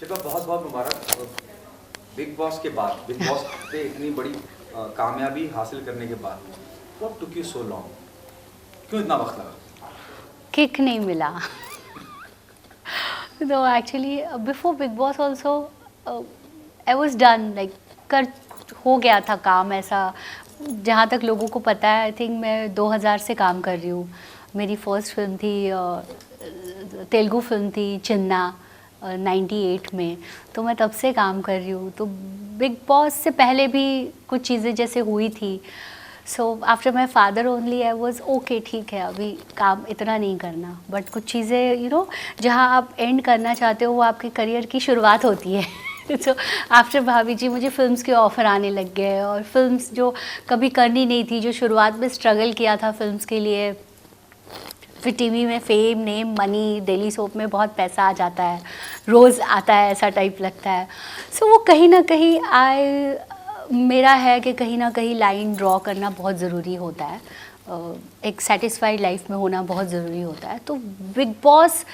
शिल्पा बहुत बहुत मुबारक। Big boss के बाद, बिग बॉस पे इतनी बड़ी कामयाबी हासिल करने के बाद, what took you so long? क्यों इतना वक्त लगा? किक नहीं मिला। तो actually before big boss also I was done, like कर हो गया था काम ऐसा। जहाँ तक लोगों को पता है, आई थिंक मैं 2000 से काम कर रही हूँ। मेरी फर्स्ट फिल्म थी, तेलुगु फिल्म थी चिन्ना, 98 में। तो मैं तब से काम कर रही हूँ। तो बिग बॉस से पहले भी कुछ चीज़ें जैसे हुई थी। So after my father only I was okay, ठीक है अभी काम इतना नहीं करना। बट कुछ चीज़ें जहाँ आप एंड करना चाहते हो वो आपके करियर की शुरुआत होती है। सो आफ्टर भाभी जी मुझे फिल्म्स के ऑफ़र आने लग गए, और फिल्म्स जो कभी करनी नहीं थी, जो शुरुआत में स्ट्रगल किया था फिल्म्स के लिए, फिर टीवी में fame, name, money, daily soap में बहुत पैसा आ जाता है, रोज़ आता है ऐसा टाइप लगता है। सो वो कहीं ना कहीं मेरा है कि कहीं ना कहीं लाइन ड्रॉ करना बहुत ज़रूरी होता है। एक सेटिस्फाइड लाइफ में होना बहुत ज़रूरी होता है। तो बिग बॉस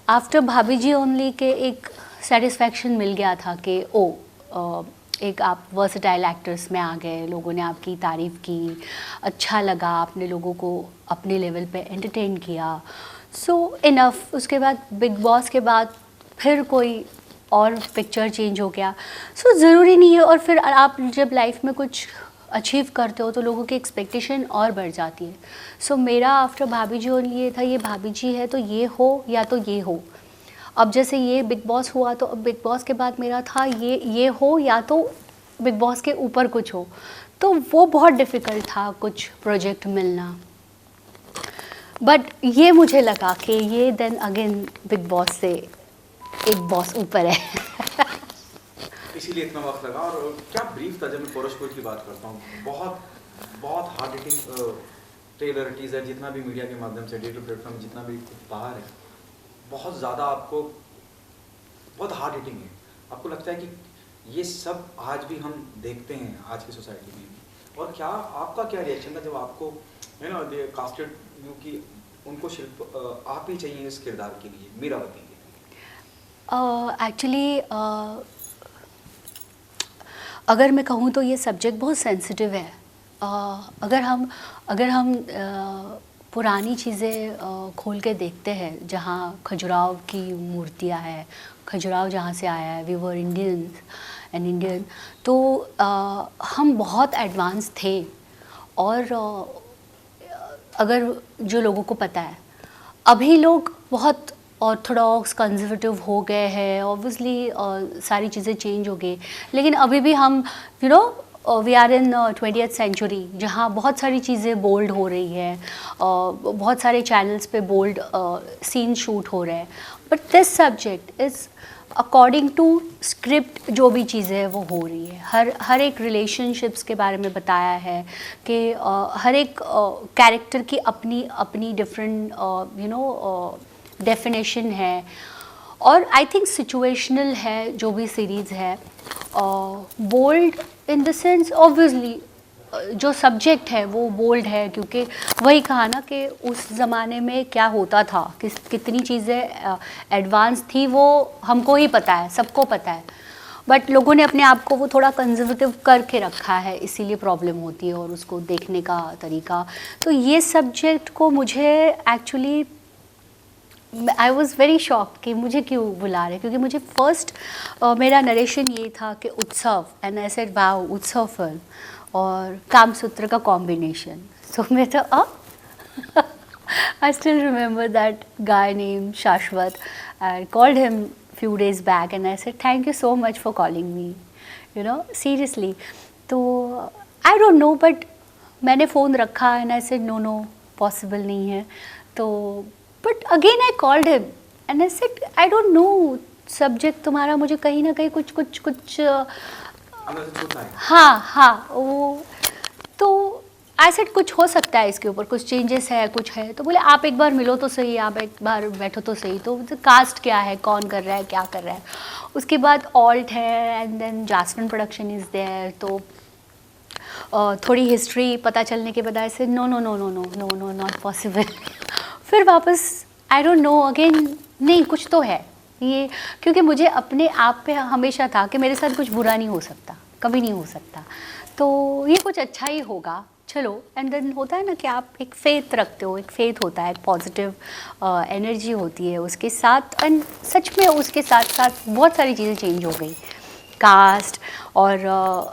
आफ्टर भाभी जी ओनली के एक सेटिस्फैक्शन मिल गया था कि एक आप वर्सटाइल एक्टर्स में आ गए, लोगों ने आपकी तारीफ़ की, अच्छा लगा, आपने लोगों को अपने लेवल पे एंटरटेन किया। सो इनफ। उसके बाद बिग बॉस के बाद फिर कोई और पिक्चर चेंज हो गया। सो ज़रूरी नहीं है। और फिर आप जब लाइफ में कुछ अचीव करते हो तो लोगों की एक्सपेक्टेशन और बढ़ जाती है। सो मेरा आफ्टर भाभी जी ओनली ये था, ये भाभी जी है तो ये हो या तो ये हो। अब जैसे ये बिग बॉस हुआ तो अब बिग बॉस के बाद मेरा था ये हो या तो बिग बॉस के ऊपर कुछ हो। तो वो बहुत डिफ़िकल्ट था कुछ प्रोजेक्ट मिलना। बट ये मुझे लगा कि ये देन अगेन बिग बॉस से एक बॉस ऊपर है। इसीलिए इतना वक्त लगा। और क्या ब्रीफ था? जब मैं पोरोशपुर की बात करता हूँ, बहुत बहुत हार्ड हिटिंग ट्रेलर, टीजर, जितना भी मीडिया के माध्यम से, डिजिटल प्लेटफॉर्म जितना भी बाहर है, बहुत ज़्यादा आपको बहुत हार्ड हिटिंग है। आपको लगता है कि ये सब आज भी हम देखते हैं आज की सोसाइटी में। और क्या आपका क्या रिएक्शन था जब आपको दे कास्टेड यू कि उनको शिल्प आप ही चाहिए इस किरदार के लिए, मीरावती के लिए? एक्चुअली अगर मैं कहूँ तो ये सब्जेक्ट बहुत सेंसिटिव है। अगर हम पुरानी चीज़ें खोल के देखते हैं, जहाँ खजुराहो की मूर्तियाँ हैं, खजुराहो जहाँ से आया है, we were Indians and Indian, तो हम बहुत एडवांस थे। और अगर जो लोगों को पता है, अभी लोग बहुत ऑर्थोडॉक्स कंजर्वेटिव हो गए हैं। ऑब्वियसली सारी चीज़ें चेंज हो गई, लेकिन अभी भी हम we are in 20th century, जहाँ बहुत सारी चीज़ें बोल्ड हो रही है। बहुत सारे चैनल्स पे बोल्ड सीन शूट हो रहे हैं। But this subject is according to script, जो भी चीज़ें हैं वो हो रही है। हर एक रिलेशनशिप्स के बारे में बताया है कि हर एक कैरेक्टर की अपनी अपनी डिफरेंट डेफिनेशन है। और आई थिंक सिचुएशनल है जो भी सीरीज़ है। Bold in the sense, obviously जो सब्जेक्ट है वो बोल्ड है, क्योंकि वही कहा ना कि उस ज़माने में क्या होता था, कितनी चीज़ें एडवांस थी, वो हमको ही पता है, सबको पता है। बट लोगों ने अपने आप को वो थोड़ा कंजर्वेटिव करके रखा है, इसीलिए प्रॉब्लम होती है, और उसको देखने का तरीका। तो ये सब्जेक्ट को मुझे actually I was very shock कि मुझे क्यों बुला रहे, क्योंकि मुझे फर्स्ट मेरा नरेशन ये था कि उत्सव, एंड आई सेड वाओ, उत्सव फिल्म और कामसूत्र का कॉम्बिनेशन। सो मैं तो I still remember that guy name शाश्वत. I called him few days back and I said thank you so much for calling me, you know, seriously. तो I don't know, but मैंने phone रखा and I said no possible नहीं है. तो but again I called him and I said I don't know, subject तुम्हारा मुझे कहीं ना कहीं कुछ हाँ वो तो आई सेड कुछ हो सकता है, इसके ऊपर कुछ चेंजेस है, कुछ है. तो बोले आप एक बार मिलो तो सही, आप एक बार बैठो तो सही. तो कास्ट क्या है, कौन कर रहा है, क्या कर रहा है. उसके बाद ऑल्ट है and then Jasmine production is there. तो थोड़ी हिस्ट्री पता चलने के बाद ऐसे नो नॉट पॉसिबल. फिर वापस आई डोंट नो अगेन, नहीं कुछ तो है, ये क्योंकि मुझे अपने आप पे हमेशा था कि मेरे साथ कुछ बुरा नहीं हो सकता, कभी नहीं हो सकता, तो ये कुछ अच्छा ही होगा, चलो। एंड देन होता है ना कि आप एक फेथ रखते हो, एक फेथ होता है, एक पॉजिटिव एनर्जी होती है उसके साथ। एंड सच में उसके साथ साथ बहुत सारी चीज़ें चेंज हो गई, कास्ट और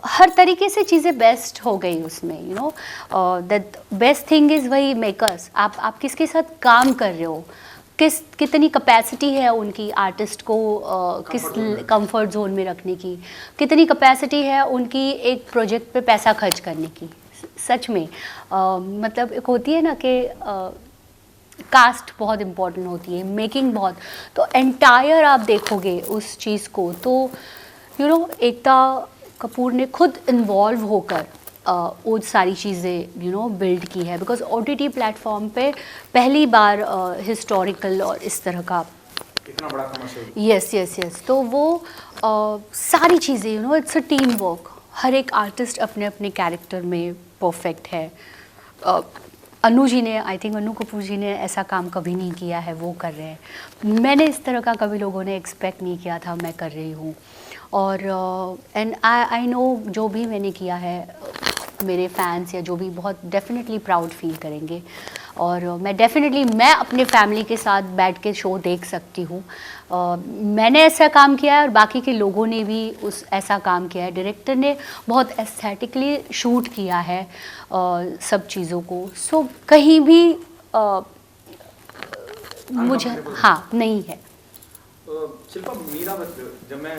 हर तरीके से चीज़ें बेस्ट हो गई उसमें, you know. That best thing is वही मेकर्स, आप किसके साथ काम कर रहे हो, कितनी कैपेसिटी है उनकी आर्टिस्ट को किस कंफर्ट जोन में रखने की, कितनी कैपेसिटी है उनकी एक प्रोजेक्ट पे पैसा खर्च करने की। सच में मतलब एक होती है ना कि कास्ट बहुत इम्पोर्टेंट होती है, मेकिंग बहुत, तो एंटायर आप देखोगे उस चीज़ को तो यू नो एकता कपूर ने खुद इन्वॉल्व होकर वो सारी चीज़ें यू नो बिल्ड की है, बिकॉज OTT प्लेटफॉर्म पे पहली बार हिस्टोरिकल और इस तरह का इतना बड़ा कमर्शियल। यस, तो वो सारी चीज़ें you know it's a team work, हर एक आर्टिस्ट अपने अपने कैरेक्टर में परफेक्ट है। अनु जी ने, आई थिंक अनु कपूर जी ने ऐसा काम कभी नहीं किया है, वो कर रहे हैं। मैंने इस तरह का कभी लोगों ने एक्सपेक्ट नहीं किया था, मैं कर रही हूँ। और एंड आई नो जो भी मैंने किया है मेरे फैंस या जो भी बहुत डेफिनेटली प्राउड फील करेंगे। और मैं अपने फैमिली के साथ बैठ के शो देख सकती हूँ। मैंने ऐसा काम किया है और बाकी के लोगों ने भी ऐसा काम किया है। डायरेक्टर ने बहुत एस्थेटिकली शूट किया है सब चीज़ों को, सो कहीं भी मुझे हाँ नहीं है। शिल्पा, मेरा जब मैं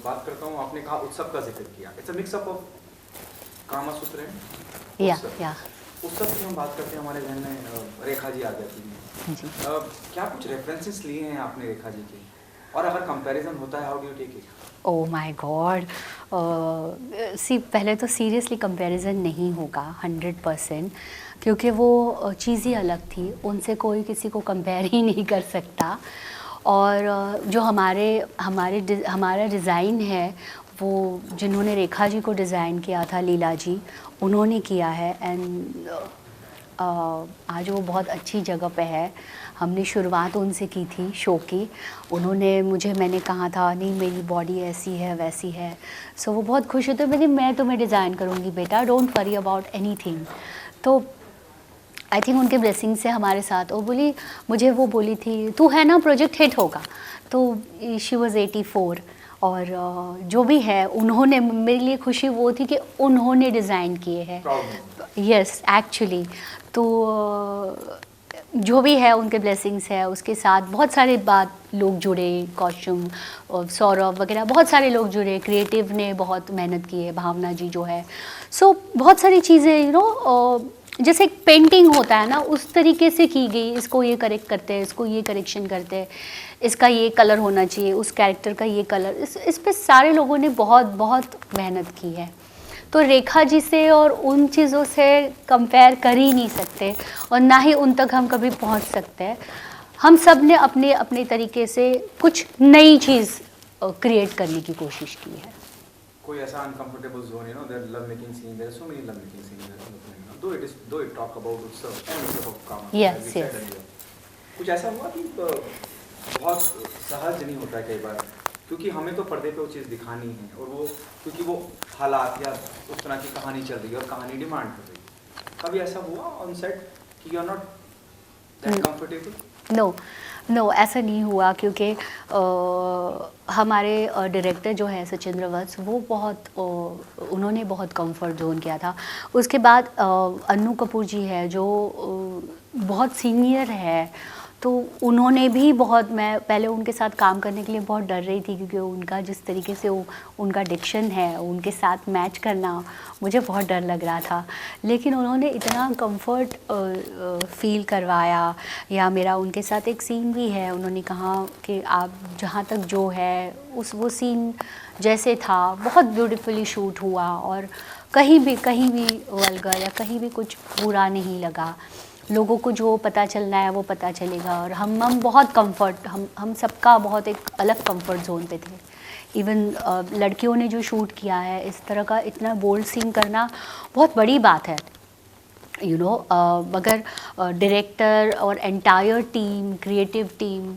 बात करता हूँ, आपने कहा उत्सव का जिक्र किया, it's a mix up of Kamasutra है या उत्सव की हम बात करते हैं, हमारे जहन में रेखा जी आ जाती हैं जी। क्या कुछ रेफरेंसेस लिए हैं आपने रेखा जी के, और अगर कंपैरिजन होता है how do you take it? Oh my god, पहले तो सीरियसली कंपैरिजन नहीं होगा 100%, क्योंकि वो चीज़ ही अलग थी, उनसे कोई किसी को कंपेयर ही नहीं कर सकता। और जो हमारा डिज़ाइन है वो जिन्होंने रेखा जी को डिज़ाइन किया था, लीला जी, उन्होंने किया है। एंड आज वो बहुत अच्छी जगह पे है। हमने शुरुआत उनसे की थी शो की, मैंने कहा था नहीं मेरी बॉडी ऐसी है वैसी है, सो वो बहुत खुश होते, मैं तुम्हें डिज़ाइन करूँगी बेटा, डोंट वरी अबाउट एनीथिंग। तो आई थिंक उनके ब्लेसिंग से हमारे साथ मुझे वो बोली थी तू है ना प्रोजेक्ट हिट होगा। तो शी वॉज़ 84 और जो भी है उन्होंने, मेरे लिए खुशी वो थी कि उन्होंने डिज़ाइन किए हैं। यस एक्चुअली, तो जो भी है उनके ब्लेसिंग्स है, उसके साथ बहुत सारे लोग जुड़े, कॉस्ट्यूम सौरभ वगैरह बहुत सारे लोग जुड़े, क्रिएटिव ने बहुत मेहनत की है, भावना जी जो है, सो बहुत सारी चीज़ें यू नो जैसे एक पेंटिंग होता है ना उस तरीके से की गई। इसको ये करेक्ट करते हैं, इसको ये करेक्शन करते हैं, इसका ये कलर होना चाहिए, उस कैरेक्टर का ये कलर, इस पे सारे लोगों ने बहुत बहुत मेहनत की है। तो रेखा जी से और उन चीज़ों से कंपेयर कर ही नहीं सकते, और ना ही उन तक हम कभी पहुंच सकते हैं। हम सब ने अपने अपने तरीके से कुछ नई चीज़ क्रिएट करने की कोशिश की है। कोई ऐसा uncomfortable zone, you know, there love making scene, there so many love making scene, though it talk about Utsav and Utsav of Kama, yes. कुछ ऐसा हुआ कि बहुत सहज नहीं होता है कई बार, क्योंकि हमें तो पर्दे पे वो चीज़ दिखानी है, और वो क्योंकि वो हालात या उस तरह की कहानी चल रही है और कहानी डिमांड कर रही है। कभी ऐसा हुआ ऑन सेट कि you are not that comfortable? No ऐसा नहीं हुआ, क्योंकि हमारे डायरेक्टर जो है सचिंद्र वत्स, वो उन्होंने बहुत कंफर्ट जोन किया था। उसके बाद अन्नू कपूर जी है जो बहुत सीनियर है, तो उन्होंने भी बहुत, मैं पहले उनके साथ काम करने के लिए बहुत डर रही थी, क्योंकि उनका जिस तरीके से उनका डिक्शन है, उनके साथ मैच करना मुझे बहुत डर लग रहा था। लेकिन उन्होंने इतना कंफर्ट फील करवाया। या मेरा उनके साथ एक सीन भी है, उन्होंने कहा कि आप जहाँ तक जो है वो सीन जैसे था बहुत ब्यूटीफुली शूट हुआ, और कहीं भी वल्गर या कहीं भी कुछ बुरा नहीं लगा। लोगों को जो पता चलना है वो पता चलेगा। और हम बहुत कंफर्ट, हम सबका बहुत एक अलग कंफर्ट जोन पे थे। इवन लड़कियों ने जो शूट किया है इस तरह का इतना बोल्ड सीन करना बहुत बड़ी बात है, यू नो। मगर डायरेक्टर और एंटायर टीम, क्रिएटिव टीम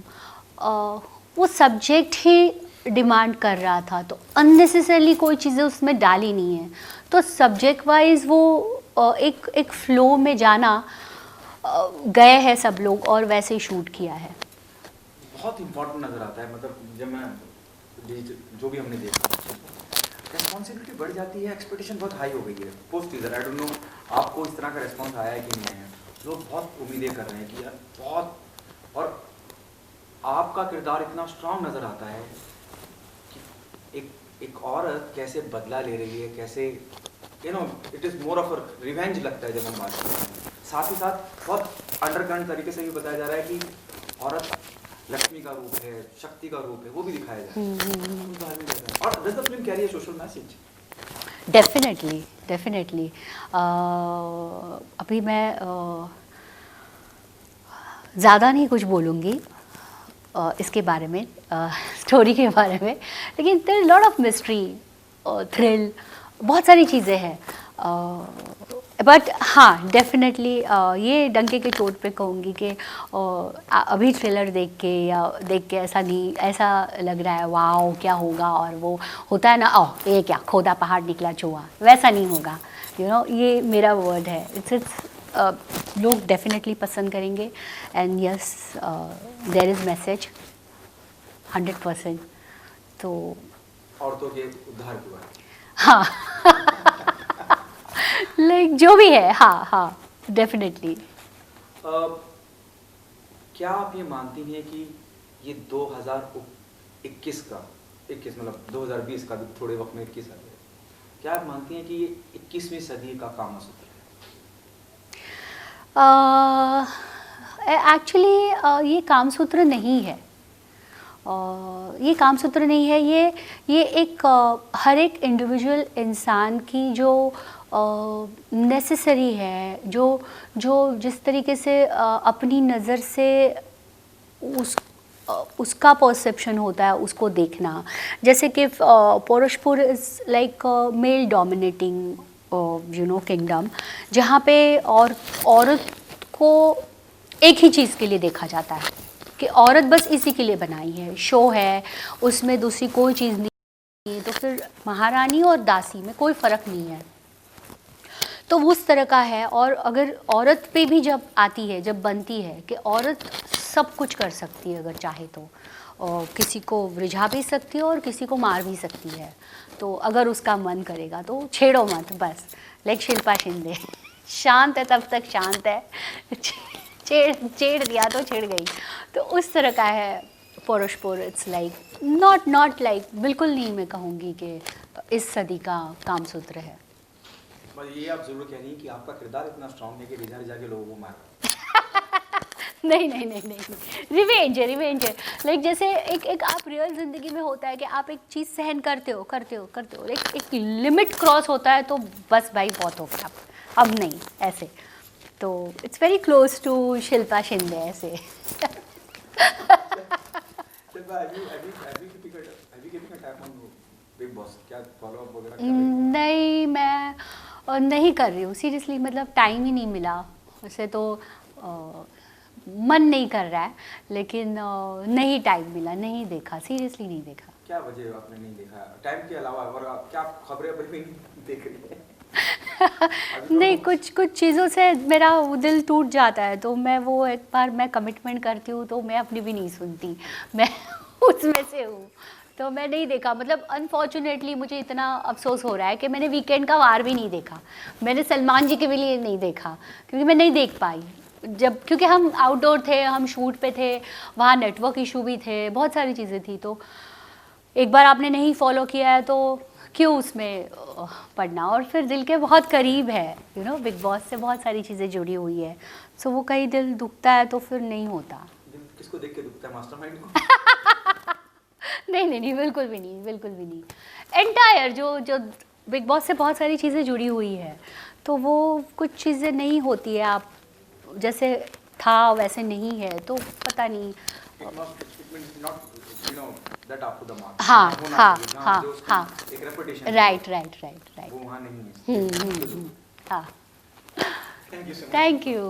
वो सब्जेक्ट ही डिमांड कर रहा था, तो अननेसेसरली कोई चीज़ें उसमें डाली नहीं है। तो सब्जेक्ट वाइज वो एक फ्लो में जाना गए हैं सब लोग और वैसे ही शूट किया है। बहुत इम्पोर्टेंट नज़र आता है, मतलब जब मैं जो भी हमने देखा, रिस्पॉन्सिबिलिटी बढ़ जाती है, एक्सपेक्टेशन बहुत हाई हो गई है post teaser. I don't know आपको इस तरह का रिस्पॉन्स आया है कि नहीं आया। लोग बहुत उम्मीदें कर रहे हैं कि यार बहुत, और आपका किरदार इतना स्ट्रांग नज़र आता है कि एक औरत कैसे बदला ले रही है, कैसे it is more of a revenge लगता है जब हम बात करते हैं। साथ ही साथ बहुत अंडरकरेंट तरीके से भी बताया जा रहा है कि औरत लक्ष्मी का रूप है, शक्ति का रूप है, वो भी दिखाया जा रहा है। और does the film carry a social message? Definitely अभी मैं ज़्यादा नहीं कुछ बोलूँगी इसके बारे में, स्टोरी के बारे में, लेकिन there lot of mystery, thrill, बहुत सारी चीज़ें हैं। बट हाँ, डेफिनेटली ये डंके के चोट पे कहूँगी कि अभी ट्रेलर देख के ऐसा लग रहा है वाओ क्या होगा, और वो होता है ना, ये क्या खोदा पहाड़ निकला चूहा, वैसा नहीं होगा। ये मेरा वर्ड है। इट्स लोग डेफिनेटली पसंद करेंगे, and yes there is message 100%। तो औरतों के उद्धार की बात, हाँ लाइक जो भी है, हाँ डेफिनेटली। क्या आप ये मानती हैं कि ये 2021 का 21 मतलब 2020 का भी थोड़े वक्त में 21 आ गया, क्या आप मानती हैं कि ये 21वीं सदी का कामसूत्र है? एक्चुअली ये कामसूत्र नहीं है, ये कामसूत्र नहीं है। ये एक हर एक इंडिविजुअल इंसान की जो नेसेसरी है, जो जिस तरीके से अपनी नज़र से उसका परसेप्शन होता है, उसको देखना। जैसे कि Paurashpur is like male dominating kingdom, जहाँ पे औरत को एक ही चीज़ के लिए देखा जाता है कि औरत बस इसी के लिए बनाई है, शो है, उसमें दूसरी कोई चीज़ नहीं है। तो फिर महारानी और दासी में कोई फ़र्क नहीं है, तो उस तरह का है। और अगर औरत पे भी जब आती है, जब बनती है कि औरत सब कुछ कर सकती है अगर चाहे तो, और किसी को रिझा भी सकती है और किसी को मार भी सकती है, तो अगर उसका मन करेगा तो छेड़ो मत, बस। लाइक शिल्पा शिंदे शांत है तब तक शांत है, छेड़ दिया तो छिड़ गई। तो उस तरह का है पोरशपुर। इट्स लाइक नॉट लाइक, बिल्कुल नहीं मैं कहूँगी कि इस सदी का कामसूत्र है। ये आप जरूर कह रही हैं कि आपका किरदार इतना स्ट्रांग है कि रिझा के लोगों को मार नहीं, रिवेंज है। लाइक जैसे एक आप रियल ज़िंदगी में होता है कि आप एक चीज़ सहन करते हो, लाइक एक लिमिट क्रॉस होता है तो बस भाई बहुत हो गया, अब नहीं, ऐसे। तो it's very close to Shilpa Shinde ऐसे। नहीं, मैं नहीं कर रही हूँ सीरियसली, मतलब टाइम ही नहीं मिला वैसे तो, मन नहीं कर रहा है, लेकिन नहीं टाइम मिला, नहीं देखा, सीरियसली नहीं देखा। क्या वजह आपने नहीं देखा टाइम के अलावा, और क्या खबरें नहीं देख रही हैं? नहीं, कुछ चीज़ों से मेरा दिल टूट जाता है, तो मैं वो एक बार मैं कमिटमेंट करती हूँ तो मैं अपनी भी नहीं सुनती, मैं उसमें से हूँ। तो मैं नहीं देखा, मतलब अनफॉर्चुनेटली मुझे इतना अफसोस हो रहा है कि मैंने वीकेंड का वार भी नहीं देखा, मैंने सलमान जी के भी लिए नहीं देखा, क्योंकि मैं नहीं देख पाई क्योंकि हम आउटडोर थे, हम शूट पे थे, वहाँ नेटवर्क इशू भी थे, बहुत सारी चीज़ें थी। तो एक बार आपने नहीं फॉलो किया है तो क्यों उसमें पढ़ना, और फिर दिल के बहुत करीब है, बिग बॉस से बहुत सारी चीज़ें जुड़ी हुई है, सो वो कहीं दिल दुखता है तो फिर नहीं होता। दिल किसको देख के दुखता है, मास्टरमाइंड को? नहीं, बिल्कुल भी नहीं। एंटायर जो बिग बॉस से बहुत सारी चीज़ें जुड़ी हुई है, तो वो कुछ चीज़ें नहीं होती है, आप जैसे था वैसे नहीं है, तो पता नहीं। हाँ, राइट। वो वहाँ नहीं है। हाँ, थैंक यू।